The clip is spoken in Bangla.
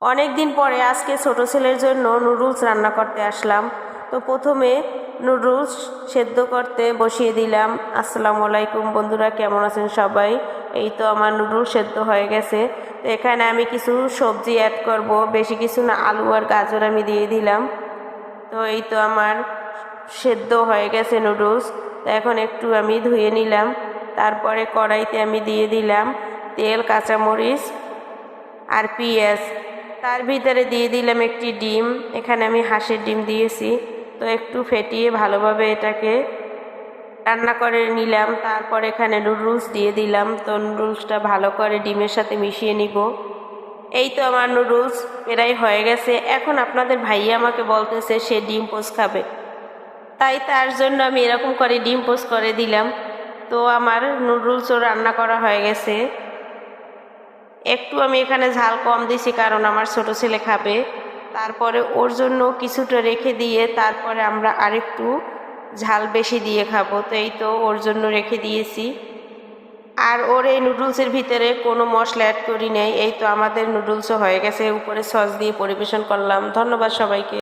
অনেক দিন পরে আজকে ছোট ছেলের জন্য নুডলস রান্না করতে আসলাম। তো প্রথমে নুডলস সেদ্ধ করতে বসিয়ে দিলাম। আসসালামু আলাইকুম বন্ধুরা, কেমন আছেন সবাই? এই তো আমার নুডলস সেদ্ধ হয়ে গেছে। তো এখানে আমি কিছু সবজি অ্যাড করব, বেশি কিছু না, আলু আর গাজর আমি দিয়ে দিলাম। তো এই তো আমার সেদ্ধ হয়ে গেছে নুডলস। তো এখন একটু আমি ধুয়ে নিলাম। তারপরে কড়াইতে আমি দিয়ে দিলাম তেল, কাঁচামরিচ আর পেঁয়াজ। তার ভিতরে দিয়ে দিলাম একটি ডিম। এখানে আমি হাঁসের ডিম দিয়েছি। তো একটু ফেটিয়ে ভালোভাবে এটাকে রান্না করে নিলাম। তারপর এখানে নুডলস দিয়ে দিলাম। তো নুডলসটা ভালো করে ডিমের সাথে মিশিয়ে নিব। এই তো আমার নুডলস প্রায় হয়ে গেছে। এখন আপনাদের ভাইয়া আমাকে বলতেছে সে ডিম পোস্ট খাবে, তাই তার জন্য আমি এরকম করে ডিম পোস্ট করে দিলাম। তো আমার নুডলসও রান্না করা হয়ে গেছে। একটু আমি এখানে ঝাল কম দিছি, কারণ আমার ছোট ছেলে খাবে। তারপরে ওর জন্য কিছুটা রেখে দিয়ে তারপরে আমরা আরেকটু ঝাল বেশি দিয়ে খাবো। তো এই তো ওর জন্য রেখে দিয়েছি। আর ওর এই নুডলসের ভিতরে কোনো মশলা অ্যাড করি নাই। এই তো আমাদের নুডলসও হয়ে গেছে। উপরে সস দিয়ে পরিবেশন করলাম। ধন্যবাদ সবাইকে।